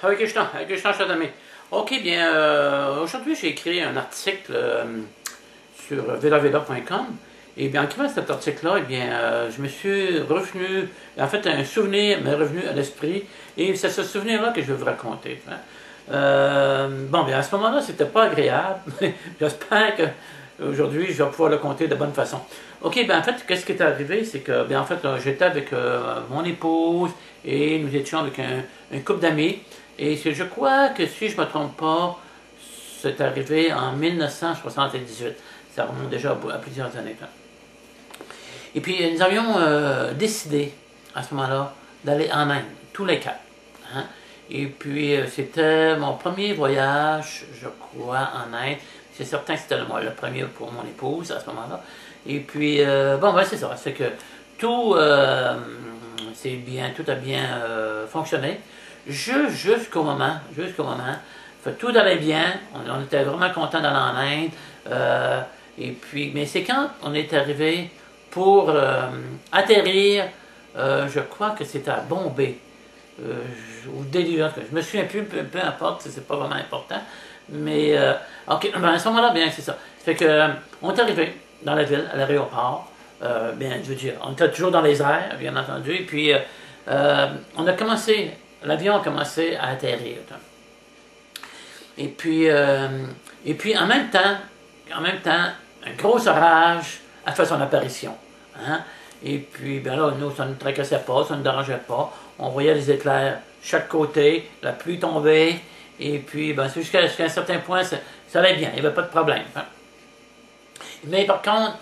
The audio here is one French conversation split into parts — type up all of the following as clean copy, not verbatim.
Hare Krishna, chers amis. Ok, bien, aujourd'hui j'ai écrit un article sur vedaveda.com. Et bien, en écrivant cet article-là, eh bien, je me suis revenu, en fait, un souvenir m'est revenu à l'esprit, et c'est ce souvenir-là que je vais vous raconter. Hein. Bon, bien, à ce moment-là, c'était pas agréable. J'espère qu'aujourd'hui, je vais pouvoir le compter de bonne façon. Ok, bien, en fait, qu'est-ce qui est arrivé, c'est que, bien, en fait, j'étais avec mon épouse, et nous étions avec un couple d'amis, et je crois que, si je ne me trompe pas, c'est arrivé en 1978. Ça remonte déjà à plusieurs années. Hein. Et puis, nous avions décidé, à ce moment-là, d'aller en Inde, tous les quatre. Hein? Et puis, c'était mon premier voyage, je crois, en Inde. C'est certain que c'était le premier pour mon épouse, à ce moment-là. Et puis, bon, ben, c'est ça. C'est que tout, tout a bien fonctionné. Jusqu'au moment, tout allait bien. On était vraiment contents d'aller en Inde. Et puis, mais c'est quand on est arrivé pour atterrir, je crois que c'était à Bombay, ou Delhi, je me souviens plus, peu importe, c'est pas vraiment important, mais ok, ben à ce moment-là, bien c'est ça. Ça fait que on est arrivé dans la ville, à l'aéroport, bien, je veux dire, on était toujours dans les airs, bien entendu, et puis on a commencé, l'avion a commencé à atterrir. Et puis en même temps, un gros orage a fait son apparition. Hein? Et puis, ben là, nous, ça ne nous tracassait pas, ça ne nous dérangeait pas. On voyait les éclairs chaque côté, la pluie tombait, et puis, ben, jusqu'à un certain point, ça allait bien, il n'y avait pas de problème. Hein? Mais par contre,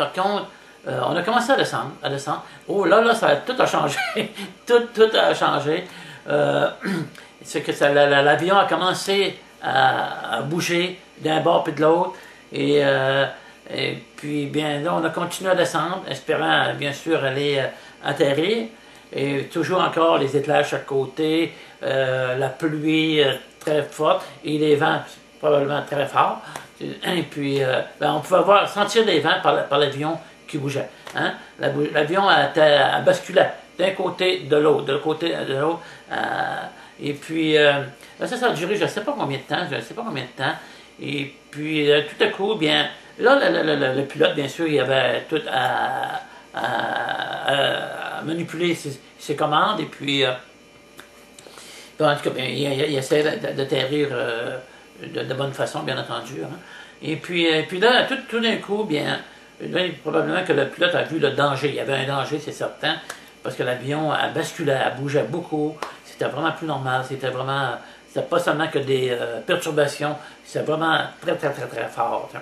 on a commencé à descendre. Oh là, tout a changé. tout a changé. C'est que l'avion a commencé à bouger d'un bord puis de l'autre. Et puis, bien, là, on a continué à descendre, espérant, bien sûr, aller atterrir. Et toujours encore les éclairs à chaque côté, la pluie très forte et les vents probablement très forts. Et puis, ben, on pouvait sentir les vents par l'avion qui bougeait. Hein? L'avion a basculé d'un côté de l'autre, de l'autre. Et puis, ça a duré je ne sais pas combien de temps, Et puis, tout à coup, bien, là, le pilote, bien sûr, il avait tout à manipuler ses commandes, et puis, en tout cas, bien, il essaie d'atterrir de bonne façon, bien entendu. Hein. Et puis là, tout d'un coup, bien, probablement que le pilote a vu le danger. Il y avait un danger, c'est certain, parce que l'avion a basculé, a bougé beaucoup. C'était vraiment plus normal. C'était pas seulement que des perturbations, c'était vraiment très, très, très, très fort. Hein.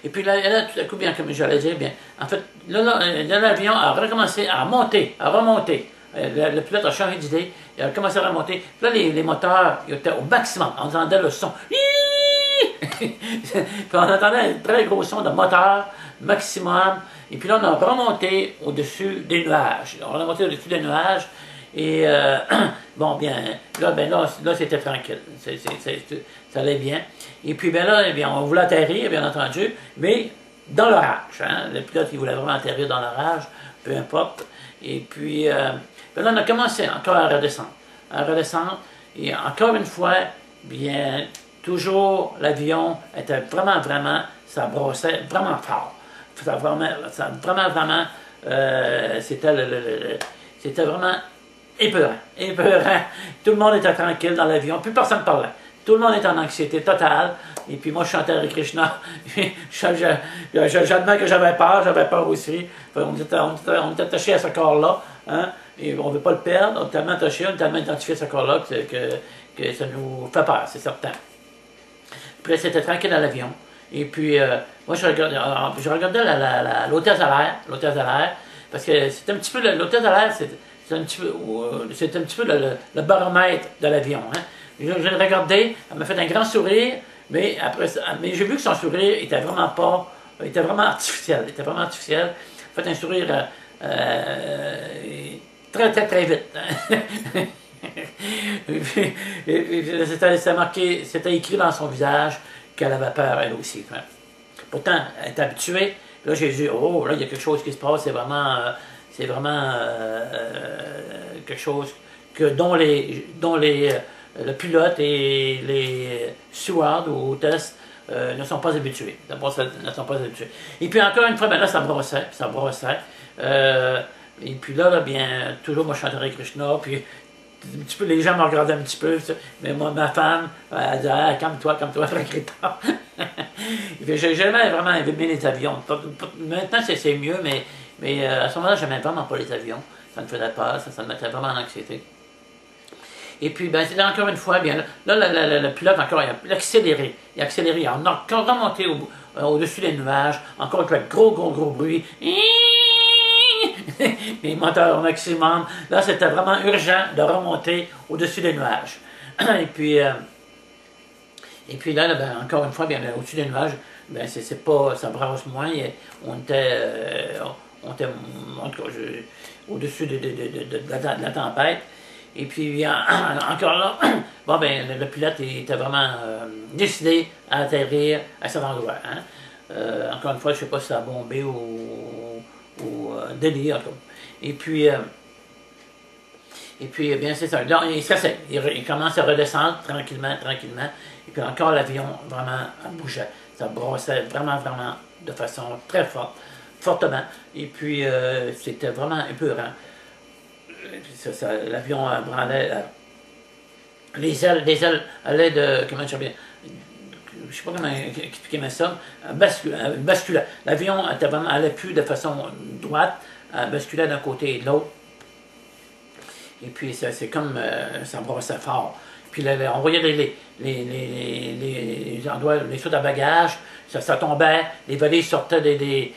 Et puis là, tout à coup, bien, comme j'allais dire, bien, en fait, là l'avion a recommencé à remonter. Le pilote a changé d'idée, il a commencé à remonter. Puis là, les moteurs ils étaient au maximum. On entendait le son. Puis on entendait un très gros son de moteur, maximum. Et puis là, on a remonté au-dessus des nuages. Et bon, bien, là c'était tranquille. Ça allait bien. Et puis, ben là, eh bien, on voulait atterrir, bien entendu, mais dans l'orage. Hein? Le pilote, il voulait vraiment atterrir dans l'orage, peu importe. Et puis, ben là, on a commencé encore à redescendre. Et encore une fois, bien, toujours, l'avion était vraiment, ça brossait vraiment fort. C'était vraiment épeurant. Tout le monde était tranquille dans l'avion, plus personne ne parlait. Tout le monde est en anxiété totale. Et puis moi, je chantais Hare Krishna. J'admets que j'avais peur aussi. On était attaché à ce corps-là. Hein? Et on ne veut pas le perdre. On est tellement attaché, on est tellement identifié à ce corps-là que ça nous fait peur, c'est certain. Puis là, c'était tranquille dans l'avion. Et puis, moi, je regardais l'hôtesse à l'air. Parce que c'était un petit peu, l'hôtesse à l'air, c'est un petit peu le baromètre de l'avion. Hein? Je l'ai regardé, elle m'a fait un grand sourire, mais j'ai vu que son sourire était vraiment artificiel. Elle a fait un sourire très, très, très vite. Hein? C'était écrit dans son visage qu'elle avait peur, elle aussi. Hein? Pourtant, elle est habituée. Là, j'ai dit, oh, là, il y a quelque chose qui se passe, c'est vraiment quelque chose le pilote et les stewards ou hôtesses ne sont pas habitués. Ne sont pas habitués. Et puis encore une fois, ben là, ça brossait, ça brossait. Et puis là, bien, toujours moi je chantais Hare Krishna, puis un petit peu, les gens me regardaient un petit peu, mais moi, ma femme, elle disait ah, calme-toi, Krishna. J'ai jamais vraiment aimé les avions. Maintenant, c'est mieux, mais à ce moment-là, j'aimais vraiment pas les avions. Ça me faisait peur, ça me mettait vraiment en anxiété. Et puis, ben, encore une fois, bien, là, le pilote, encore, il a accéléré. Il a accéléré. On a encore remonté au-dessus des nuages, encore avec gros bruit. Les moteurs au maximum. Là, c'était vraiment urgent de remonter au-dessus des nuages. Et puis là, ben, encore une fois, bien, au-dessus des nuages, ben, ça brasse moins. On était au-dessus de la tempête. Et puis, encore là, bon, ben, le pilote était vraiment décidé à atterrir à cet endroit. Hein. Encore une fois, je ne sais pas si ça a bombé ou Delhi, en tout cas. Et puis, bien, c'est ça. Là, il commence à redescendre tranquillement. Et puis encore, l'avion vraiment bougeait. Ça brossait vraiment de façon très fortement. Et puis, c'était vraiment épeurant. L'avion branlait. Les ailes allaient de. Comment je sais pas comment expliquer ça. Basculait. L'avion allait plus de façon droite, basculait d'un côté et de l'autre. Et puis c'est comme ça brossait fort. Puis là, on voyait les endroits, les soutes à bagages, ça tombait, les valises sortaient des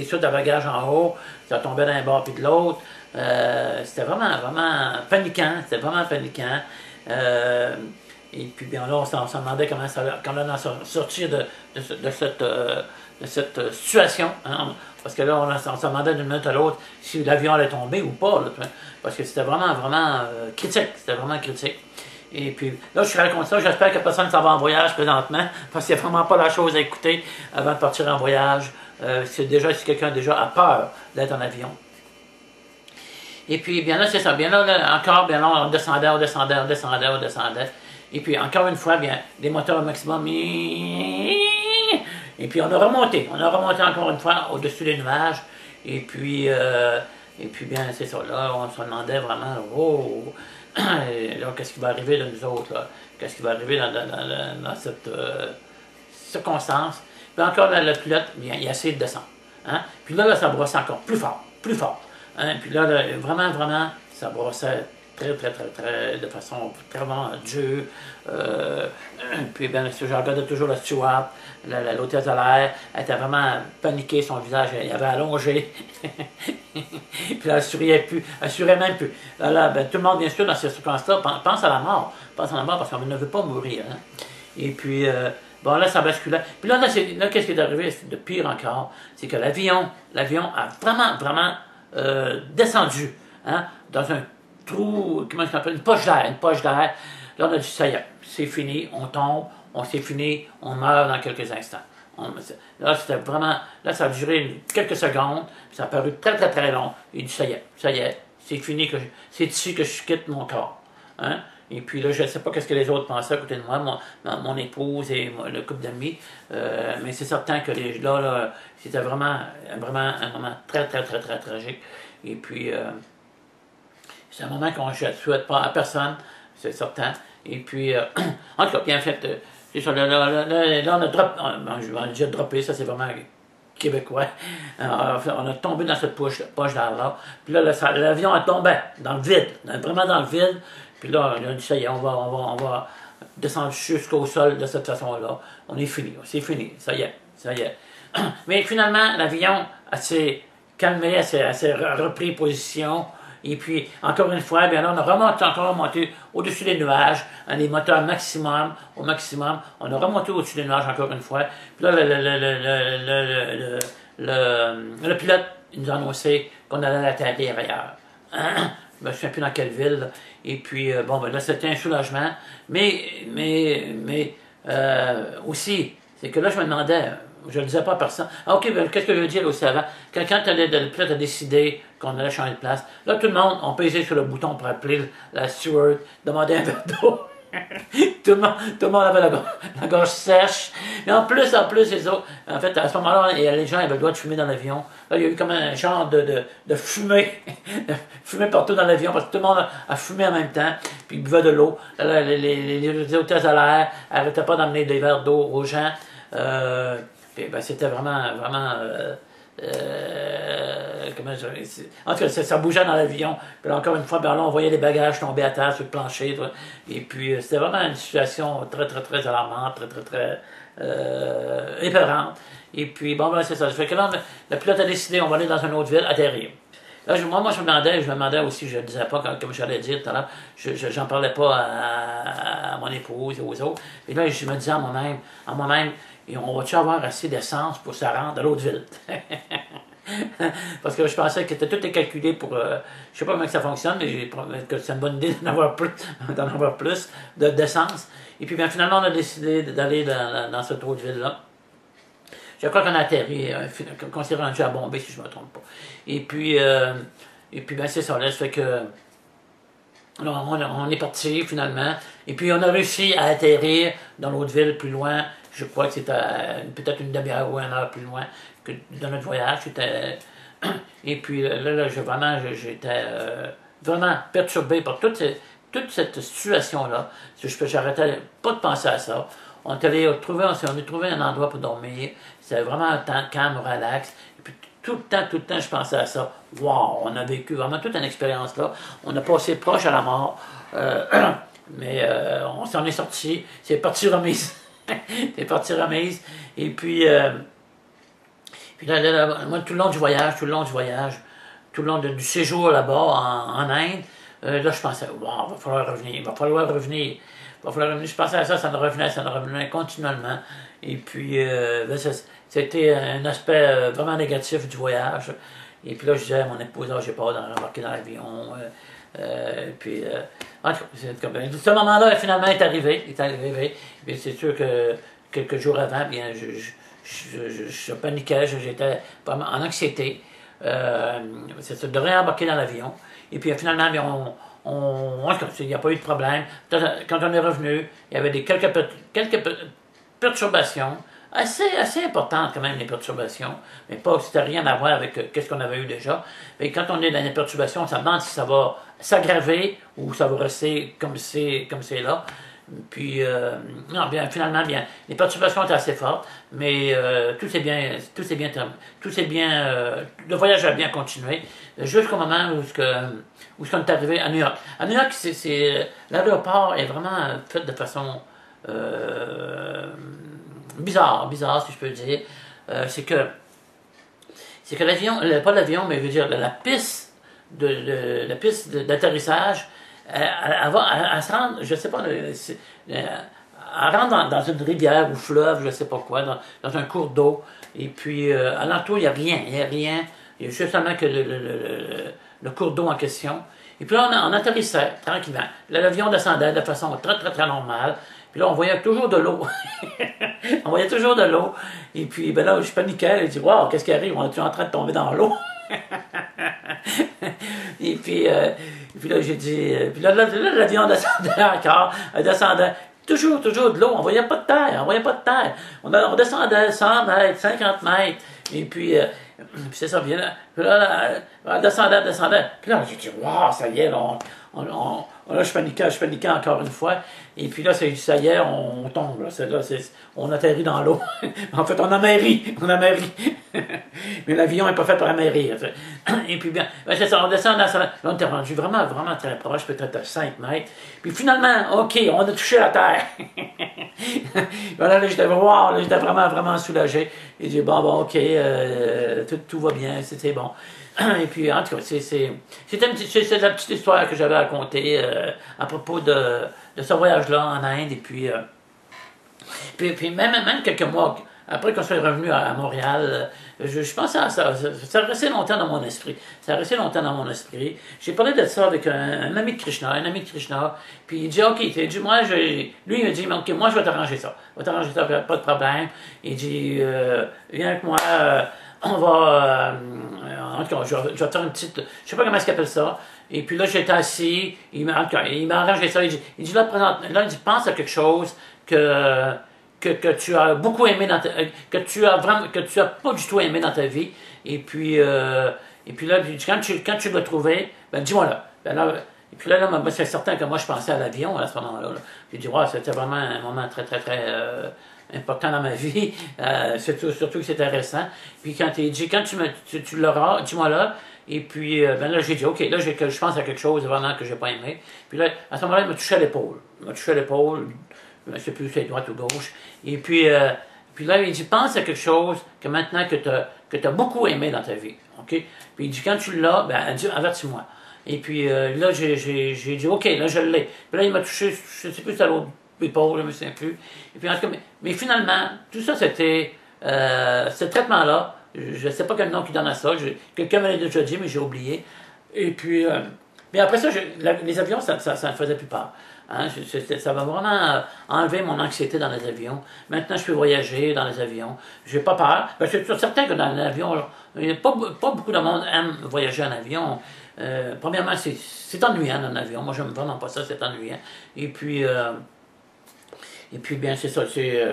soutes à bagages en haut, ça tombait d'un bord puis de l'autre. C'était vraiment paniquant, et puis bien là, on se demandait comment on allait sortir de cette situation. Hein, parce que là, on se demandait d'une minute à l'autre si l'avion allait tomber ou pas. Là, parce que c'était vraiment critique. C'était vraiment critique. Et puis là, je suis raconte ça. J'espère que personne ne s'en va en voyage présentement. Parce qu'il n'y a vraiment pas la chose à écouter avant de partir en voyage. Si quelqu'un déjà a peur d'être en avion. Et puis, bien là, c'est ça. Bien là, on descendait. Et puis, encore une fois, bien, des moteurs au maximum. Et puis, on a remonté encore une fois au-dessus des nuages. Et puis, bien, c'est ça. Là, on se demandait vraiment, là, qu'est-ce qui va arriver de nous autres, là? Qu'est-ce qui va arriver dans cette circonstance? Puis encore, le pilote, bien, il a essayé de descendre. Hein? Puis là, ça brossait encore plus fort. Hein? Puis là, vraiment, ça brossait très, de façon vraiment dure. Puis bien, je regardais toujours le steward, l'hôtesse de l'air, elle était vraiment paniquée, son visage, il avait allongé. Puis là, elle souriait même plus. Là, ben, tout le monde, bien sûr, dans ces circonstances-là, pense à la mort parce qu'on ne veut pas mourir. Hein? Et puis, bon, là, ça basculait. Puis là qu'est-ce qui est arrivé de pire encore? C'est que l'avion a vraiment descendu, hein, dans un trou, comment ça s'appelle, une poche d'air. Là, on a dit, ça y est, c'est fini, on tombe, c'est fini, on meurt dans quelques instants. Là, c'était vraiment, là, ça a duré quelques secondes, ça a paru très long. Il dit, ça y est, c'est fini, c'est ici que je quitte mon corps. Hein? Et puis là, je ne sais pas ce que les autres pensaient à côté de moi, mon épouse et le couple d'amis, mais c'est certain que là c'était vraiment un moment très tragique. Et puis, c'est un moment qu'on ne souhaite pas à personne, c'est certain. Et puis, en tout cas, bien fait, c'est ça, là, on a droppé, on a déjà droppé, ça c'est vraiment québécois. On a tombé dans cette poche d'air-là. Puis là, l'avion a tombé dans le vide, vraiment dans le vide. Puis là, on a dit, ça y est, on va descendre jusqu'au sol de cette façon-là. On est fini, c'est fini, ça y est. Mais finalement, l'avion s'est calmé, elle s'est repris position. Et puis, encore une fois, bien là, on a remonté au-dessus des nuages, les moteurs au maximum. On a remonté au-dessus des nuages encore une fois. Puis là, le pilote nous a annoncé qu'on allait atterrir ailleurs. Je ne me souviens plus dans quelle ville. Là. Et puis, bon, ben là, c'était un soulagement. Mais aussi, c'est que là, je me demandais, je ne le disais pas à personne. Ah, ok, ben, qu'est-ce que je veux dire aussi avant? Quand le pilote a décidé qu'on allait changer de place, là, tout le monde, on pesait sur le bouton pour appeler la steward, demander un verre d'eau. tout le monde avait la gorge sèche. Mais en plus, les autres, en fait, à ce moment-là, les gens avaient le droit de fumer dans l'avion. Là, il y a eu comme un genre de fumée, fumée partout dans l'avion, parce que tout le monde a fumé en même temps, puis ils buvaient de l'eau. Les hôtesses à l'air n'arrêtaient pas d'emmener des verres d'eau aux gens. Puis, ben, c'était vraiment, comment je dirais, en tout cas, ça bougeait dans l'avion. Puis là, encore une fois, ben là, on voyait les bagages tomber à terre sur le plancher. Toi. Et puis, c'était vraiment une situation très alarmante, très épeurante. Et puis, bon, ben, c'est ça. Ça fait que là, le pilote a décidé, on va aller dans une autre ville, atterrir. Là, moi, je me demandais aussi, je ne disais pas, comme j'allais dire tout à l'heure, j'en parlais pas à mon épouse et aux autres. Et là, je me disais à moi-même, et on va-tu avoir assez d'essence pour se rendre à l'autre ville? Parce que je pensais que tout est calculé pour... je sais pas comment ça fonctionne, mais que c'est une bonne idée d'en avoir plus d'essence. Et puis bien, finalement, on a décidé d'aller dans cette autre ville-là. Je crois qu'on a atterri, qu'on s'est rendu à Bombay, si je ne me trompe pas. Et puis ben, c'est ça, là, ça fait que... on est parti, finalement. Et puis, on a réussi à atterrir dans l'autre ville plus loin. Je crois que c'était peut-être une demi-heure ou une heure plus loin que dans notre voyage. Et puis là j'étais vraiment perturbé par toute cette situation-là. J'arrêtais pas de penser à ça. On a trouvé un endroit pour dormir. C'était vraiment un temps calme, relax. Et puis tout le temps, je pensais à ça. Wow, on a vécu vraiment toute une expérience là. On a passé proche à la mort. Mais on s'en est sorti. C'est parti remise. C'est parti remise. Et puis moi, tout le long du voyage, tout le long du séjour là-bas en Inde, là, je pensais, wow, il va falloir revenir. Je pensais à ça, ça me revenait continuellement. Et puis, c'était un aspect vraiment négatif du voyage. Et puis là, je disais à mon épouse, j'ai peur d'embarquer dans l'avion. En tout cas, ce moment-là, finalement, est arrivé. Puis c'est sûr que quelques jours avant, bien, je paniquais, j'étais vraiment en anxiété. C'est de réembarquer dans l'avion. Et puis finalement, il n'y a pas eu de problème. Quand on est revenu, il y avait quelques perturbations, assez importantes quand même, les perturbations, mais c'était rien à voir avec ce qu'on avait eu déjà. Mais quand on est dans les perturbations, on se demande si ça va s'aggraver ou ça va rester comme c'est là. Puis, non, bien, finalement, bien, les perturbations étaient assez fortes, mais tout s'est bien, le voyage a bien continué, jusqu'au moment où on est arrivé à New York. À New York, l'aéroport est vraiment fait de façon bizarre, si je peux dire. C'est que l'avion, pas l'avion, mais je veux dire, la piste d'atterrissage, elle se rend, je sais pas, elle rentre dans une rivière ou fleuve, je sais pas quoi, dans un cours d'eau, et puis alentour, il n'y a rien, il y a juste seulement que le cours d'eau en question. Et puis là, on atterrissait tranquillement. L'avion descendait de façon très normale. Puis là, on voyait toujours de l'eau. Et puis, ben là, je paniquais. Je dis, wow, qu'est-ce qui arrive? On est en train de tomber dans l'eau. Et puis là, j'ai dit... Puis là, l'avion descendait encore. Elle descendait. Toujours de l'eau. On voyait pas de terre. On descendait 100 mètres, 50 mètres. Et puis c'est ça, bien là. Puis là, elle descendait. Puis là, j'ai dit, wow, ça y est, là, là, je paniquais encore une fois. Et puis là, ça y est, on tombe. On atterrit dans l'eau. En fait, on amerrit. Mais l'avion n'est pas fait pour amerrir. Et puis bien, c'est ça, on descend là, on était rendu vraiment très proche, peut-être à 5 mètres. Puis finalement, OK, on a touché la terre. Voilà, là, j'étais vraiment soulagé. Et j'ai dit, bon, OK, tout va bien, c'est bon. Et puis, en tout cas, c'est la petite histoire que j'avais à raconter à propos de ce voyage-là en Inde. Et puis même quelques mois après qu'on soit revenu à Montréal, je pensais à ça. Ça a resté longtemps dans mon esprit. Ça a resté longtemps dans mon esprit. J'ai parlé de ça avec un ami de Krishna, puis il dit, OK, il dit, lui, il me dit, OK, moi, je vais t'arranger ça. Je vais t'arranger ça, pas de problème. Il dit, viens avec moi, on va, en tout cas, je vais faire une petite, je sais pas comment est-ce qu'il appelle ça. Et puis là, j'étais assis, il m'a arrangé ça. Il dit là, il dit, pense à quelque chose que tu as beaucoup aimé que tu as pas du tout aimé dans ta vie. Et puis là, quand tu l'as trouvé, ben dis-moi là. Ben là. Et puis là, c'est certain que moi, je pensais à l'avion à ce moment-là. J'ai dit, wow, c'était vraiment un moment très, très, très important dans ma vie, surtout que c'était récent. Puis quand il dit, quand tu l'auras, dis-moi là. Et puis, ben là, j'ai dit, OK, là, je pense à quelque chose vraiment que j'ai pas aimé. Puis là, à ce moment-là, il m'a touché à l'épaule. Je ne sais plus si c'est droite ou gauche. Et puis là, il dit, pense à quelque chose que maintenant que tu as beaucoup aimé dans ta vie. OK? Puis il dit, quand tu l'as, ben, avertis-moi. Et puis là, j'ai dit, OK, là, je l'ai. Puis là, il m'a touché, je ne sais plus si c'est à l'autre épaule, je ne me souviens plus. Et puis, en tout cas, mais finalement, tout ça, c'était, ce traitement-là, je ne sais pas quel nom qu'il donne à ça, quelqu'un me l'a déjà dit, mais j'ai oublié. Et puis, mais après ça, les avions, ça ne faisait plus peur. Hein, ça va vraiment enlever mon anxiété dans les avions. Maintenant, je peux voyager dans les avions. Je n'ai pas peur. Ben, je suis certain que dans l'avion, pas beaucoup de monde aime voyager en avion. Premièrement, c'est ennuyant dans l'avion. Moi, je n'aime vraiment pas ça, c'est ennuyant. Et puis bien, c'est ça. C'est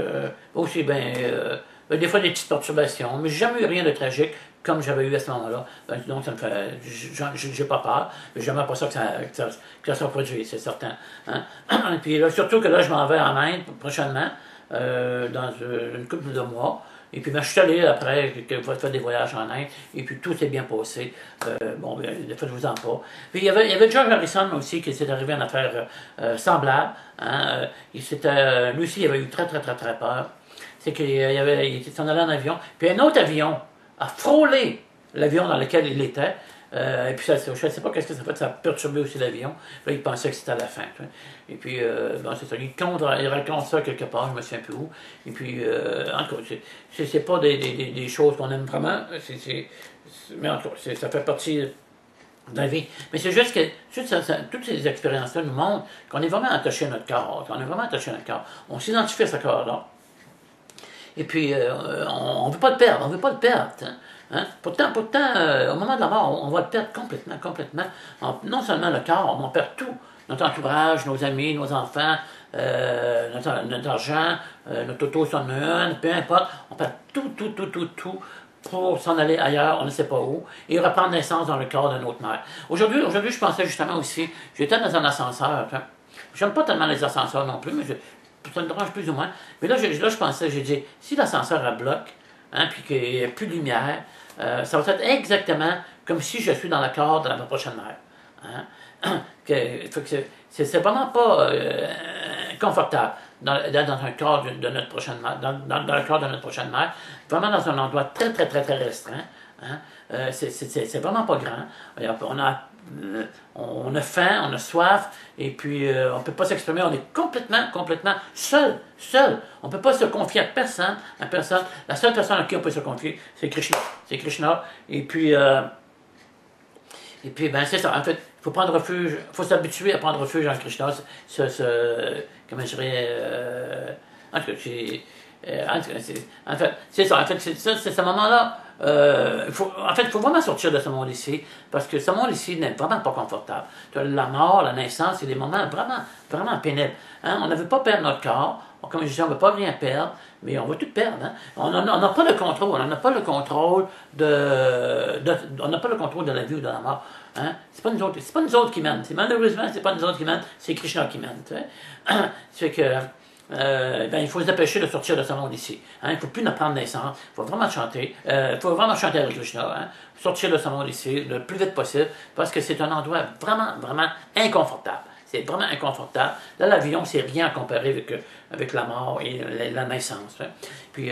aussi, des fois, des petites perturbations. Mais j'ai jamais eu rien de tragique comme j'avais eu à ce moment-là. Ben, donc, ça me fait. J'ai pas peur. Mais j'aimerais pas ça que ça se reproduise, c'est certain. Hein? Et puis là, surtout que là, je m'en vais en Inde prochainement, dans une couple de mois. Et puis, ben, je suis allé après, faire des voyages en Inde, et puis tout s'est bien passé. Bon, des fois, je vous en pas. Puis, il y avait George Harrison aussi, qui s'est arrivé à une affaire semblable. Hein? Lui aussi, il avait eu très, très, très, très peur. C'est qu'il s'en allait en avion, puis un autre avion a frôlé l'avion dans lequel il était. Et puis, je ne sais pas qu'est-ce que ça fait, ça a perturbé aussi l'avion. Là, il pensait que c'était à la fin. Tu vois. Et puis, c'est ça. Il raconte ça quelque part, je ne me souviens plus où. Et puis, en tout cas, c'est pas des choses qu'on aime vraiment. Mais en tout cas, ça fait partie de la vie. Mais c'est juste que toutes ces expériences-là nous montrent qu'on est vraiment attaché à notre corps. On s'identifie à ce corps-là. Et puis, on ne veut pas le perdre, Hein? Pourtant, au moment de la mort, on va le perdre complètement. Non seulement le corps, on perd tout. Notre entourage, nos amis, nos enfants, notre argent, notre auto, son peu importe. On perd tout pour s'en aller ailleurs, on ne sait pas où, et reprendre naissance dans le corps de notre mère. Aujourd'hui, je pensais justement aussi, j'étais dans un ascenseur. J'aime pas tellement les ascenseurs non plus, mais ça me dérange plus ou moins. Mais là, je pensais, j'ai dit, si l'ascenseur a bloc, hein, puis qu'il n'y a plus de lumière, ça va être exactement comme si je suis dans le corps de ma prochaine mère. Hein? C'est vraiment pas confortable d'être dans un corps de notre prochaine mère, dans le corps de notre prochaine mère, vraiment dans un endroit très, très, très, très restreint. Hein? C'est vraiment pas grand. On a faim, on a soif, et puis on ne peut pas s'exprimer, on est complètement seul. On ne peut pas se confier à personne. La seule personne à qui on peut se confier, c'est Krishna. Et puis, ben c'est ça. En fait, il faut prendre refuge, il faut s'habituer à prendre refuge en Krishna. Comment je dirais, en tout cas, c'est ça. En fait, c'est ce moment-là. Il faut vraiment sortir de ce monde ici, parce que ce monde ici n'est vraiment pas confortable. La mort, la naissance, c'est des moments vraiment pénibles. Hein? On ne veut pas perdre notre corps. Comme je disais, on ne veut pas rien perdre, mais on va tout perdre. Hein? On n'a pas le contrôle. On n'a pas le contrôle de la vie ou de la mort. Hein? C'est pas nous autres qui mènent. Malheureusement, c'est pas nous autres qui mènent, c'est Krishna qui mène. C'est que il faut se dépêcher de sortir de ce monde ici. Hein? Il ne faut plus prendre naissance. Il faut vraiment chanter. Il faut vraiment chanter avec Krishna. Hein? Sortir de ce monde ici le plus vite possible, parce que c'est un endroit vraiment inconfortable. C'est vraiment inconfortable. Là, l'avion, c'est rien à comparer avec la mort et la naissance. Hein? Puis,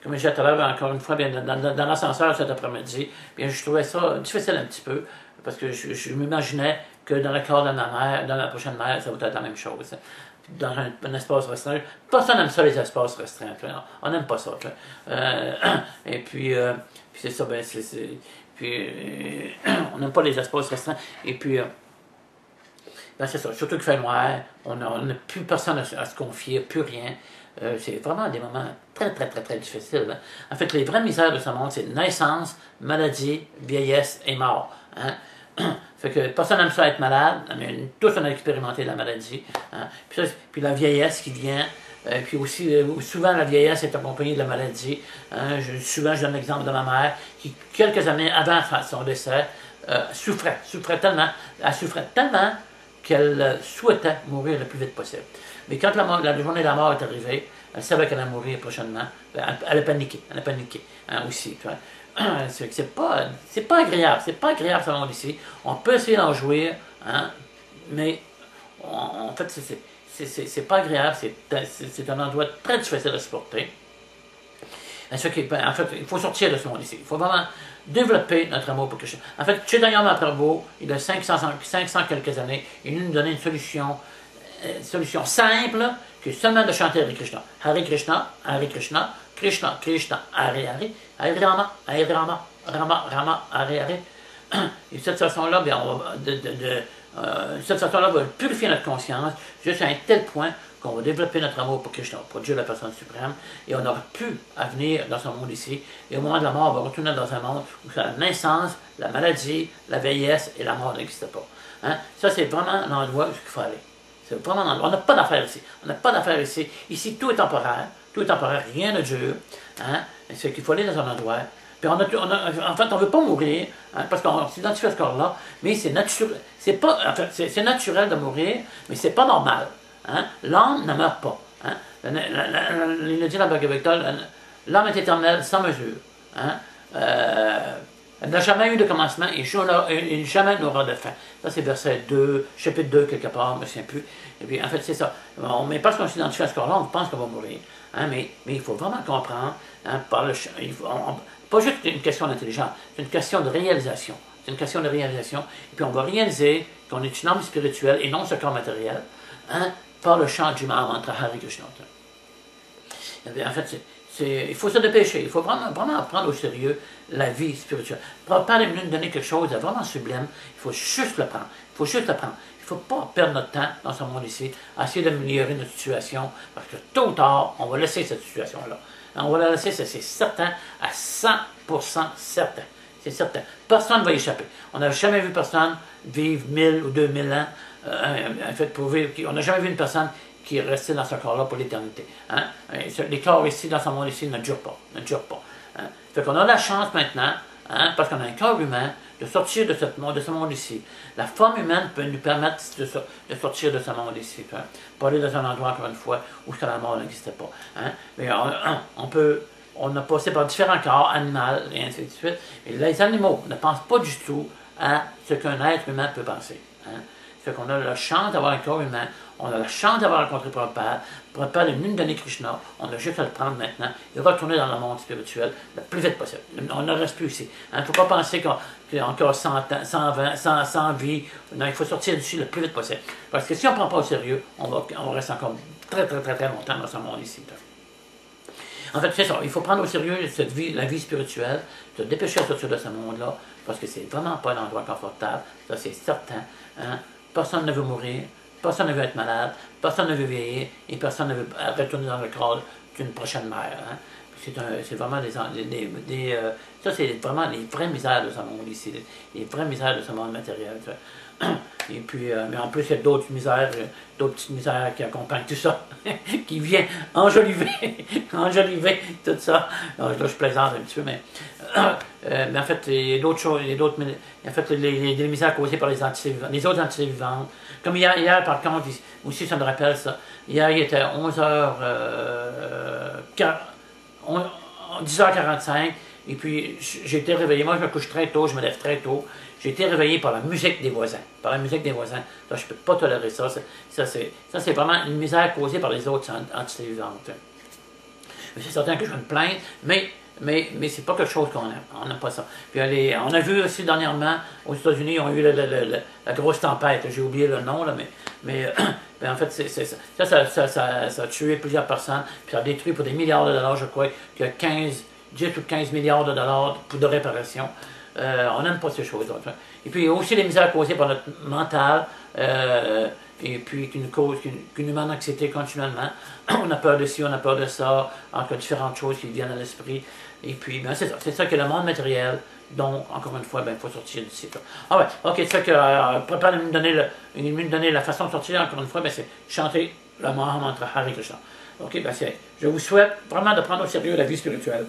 comme je disais tout à l'heure, encore une fois, bien, dans l'ascenseur cet après-midi, bien, je trouvais ça difficile un petit peu, parce que je m'imaginais que dans le corps de ma mère, dans la prochaine mère, ça va être la même chose. Dans un espace restreint. Personne n'aime ça, les espaces restreints. On n'aime pas ça. Et puis c'est ça, ben, puis, on n'aime pas les espaces restreints. Et puis, ben, c'est ça. Surtout qu'il fait noir, on n'a plus personne à se confier, plus rien. C'est vraiment des moments très difficiles. Hein. En fait, les vraies misères de ce monde, c'est naissance, maladie, vieillesse et mort. Hein. Fait que personne n'aime ça être malade, mais tous on a expérimenté la maladie. Hein. Puis la vieillesse qui vient, puis aussi, souvent la vieillesse est accompagnée de la maladie. Hein. Souvent, je donne l'exemple de ma mère, qui quelques années avant son décès, souffrait tellement, elle souffrait tellement qu'elle souhaitait mourir le plus vite possible. Mais quand la journée de la mort est arrivée, elle savait qu'elle allait mourir prochainement. Elle a paniqué, hein, aussi. Tu vois. C'est pas agréable, ce monde ici. On peut essayer d'en jouir, hein, mais en fait, c'est pas agréable, c'est un endroit très difficile à supporter. En fait, il faut sortir de ce monde ici. Il faut vraiment développer notre amour pour Krishna. En fait, chez Daniel Mahaprabhu, il y a 500 quelques années, il nous donnait une solution simple, qui est seulement de chanter Hare Krishna. Hare Krishna, Hare Krishna, Krishna, Krishna, Hare Hare, Hare Rama, Hare Rama, Rama, Rama, Hare Hare. Et de cette façon-là, va purifier notre conscience jusqu'à un tel point qu'on va développer notre amour pour Krishna, pour Dieu, la personne suprême, et on n'aura plus à venir dans ce monde ici. Et au moment de la mort, on va retourner dans un monde où la naissance, la maladie, la vieillesse et la mort n'existent pas. Hein? Ça, c'est vraiment l'endroit où il faut aller. C'est vraiment l'endroit. On n'a pas d'affaires ici. On n'a pas d'affaires ici. Ici, tout est temporaire. Tout est temporaire. Rien ne dure. Hein? C'est qu'il faut aller dans un endroit. Puis en fait, on ne veut pas mourir, hein, parce qu'on s'identifie à ce corps-là, mais c'est naturel. C'est naturel de mourir, mais c'est pas normal. Hein? L'âme ne meurt pas. Hein? Il le dit dans la Bhagavad Gita, l'âme est éternelle sans mesure. Hein? Elle n'a jamais eu de commencement et jamais n'aura de fin. Ça, c'est verset 2, chapitre 2, quelque part, je ne me souviens plus. Et puis, en fait, c'est ça. Mais parce qu'on s'identifie à ce corps-là, on pense qu'on va mourir. Hein? Mais il faut vraiment comprendre, hein, pas juste une question d'intelligence, c'est une question de réalisation. C'est une question de réalisation. Et puis, on va réaliser qu'on est une âme spirituelle et non ce corps matériel, hein, par le chant du mantra Hare Krishna. En fait, il faut se dépêcher. Il faut vraiment prendre au sérieux la vie spirituelle. Prabhupada est venu nous donner quelque chose de vraiment sublime. Il faut juste le prendre. Il faut juste le prendre. Il ne faut pas perdre notre temps dans ce monde ici à essayer d'améliorer notre situation, parce que tôt ou tard, on va laisser cette situation-là. On va la laisser, c'est certain, à 100% certain. C'est certain. Personne ne va y échapper. On n'a jamais vu personne vivre 1000 ou 2000 ans, en fait, pour vivre. On n'a jamais vu une personne qui est restée dans ce corps-là pour l'éternité. Hein? Les corps ici, dans ce monde ici, ne durent pas. Hein? Fait qu'on a la chance maintenant, hein, parce qu'on a un corps humain, de sortir de ce monde ici. La forme humaine peut nous permettre de sortir de ce monde ici. Hein? Pas aller dans un endroit, encore une fois, où la mort n'existait pas. Hein? Mais on a passé par différents corps, animaux, et ainsi de suite. Et les animaux ne pensent pas du tout à ce qu'un être humain peut penser. Hein? Fait qu'on a la chance d'avoir un corps humain, on a la chance d'avoir rencontré Prabhupada. Prabhupada est venu nous donner Krishna, on a juste à le prendre maintenant et retourner dans le monde spirituel le plus vite possible. On ne reste plus ici. Il ne faut pas penser qu'il y a encore 100 ans, 120, 100 vies. Non, il faut sortir d'ici le plus vite possible. Parce que si on ne prend pas au sérieux, on reste encore très longtemps dans ce monde ici. En fait, c'est ça. Il faut prendre au sérieux la vie spirituelle, se dépêcher à sortir de ce monde-là, parce que c'est vraiment pas un endroit confortable. Ça, c'est certain. Hein? Personne ne veut mourir, personne ne veut être malade, personne ne veut vieillir, et personne ne veut retourner dans le corps d'une prochaine mère. Hein? C'est vraiment ça, c'est vraiment les vraies misères de ce monde ici, les vraies misères de ce monde matériel. Et puis, mais en plus, il y a d'autres petites misères qui accompagnent tout ça, qui viennent enjoliver tout ça. Alors, là, je plaisante un petit peu, mais en fait, il y a d'autres choses, en fait, les misères causées par les autres entités vivantes. Comme hier, par contre, aussi, ça me rappelle ça, hier, il était 10h45, et puis j'ai été réveillé. Moi, je me couche très tôt, je me lève très tôt. J'ai été réveillé par la musique des voisins. Ça, je ne peux pas tolérer ça. Ça, c'est vraiment une misère causée par les autres entités vivantes. C'est certain que je vais me plaindre, mais mais c'est pas quelque chose qu'on aime. On n'aime pas ça. Puis on a vu aussi dernièrement, aux États-Unis, ils ont eu la grosse tempête. J'ai oublié le nom, là, mais ben, en fait, ça a tué plusieurs personnes, puis ça a détruit pour des milliards de dollars, je crois, qu'il y a 10 ou 15 milliards de dollars de réparation. On n'aime pas ces choses-là. Et puis aussi les misères causées par notre mental, et puis qu'une humaine anxiété continuellement. On a peur de ci, on a peur de ça, encore différentes choses qui viennent à l'esprit. Et puis, ben, c'est ça que le monde matériel, donc, encore une fois, ben, il faut sortir d'ici. Ah ouais, ok, c'est ça que Prabhupada me donner la façon de sortir, encore une fois, ben, c'est chanter le Maha Mantra Hare Krishna. Ok, ben, je vous souhaite vraiment de prendre au sérieux la vie spirituelle.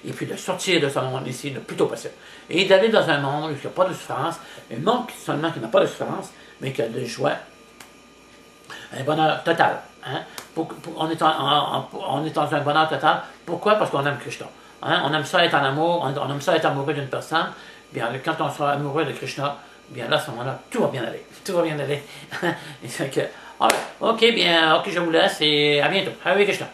Et puis de sortir de ce monde ici le plus tôt possible. Et d'aller dans un monde où il n'y a pas de souffrance, un monde seulement qui n'a pas de souffrance, mais qui a de joie, un bonheur total. Hein? On est dans un bonheur total. Pourquoi? Parce qu'on aime Krishna. Hein? On aime ça être en amour, on aime ça être amoureux d'une personne. Bien, quand on sera amoureux de Krishna, bien là, à ce moment-là, tout va bien aller. Tout va bien aller. Et que, ok, bien, ok, je vous laisse et à bientôt. Hare Krishna.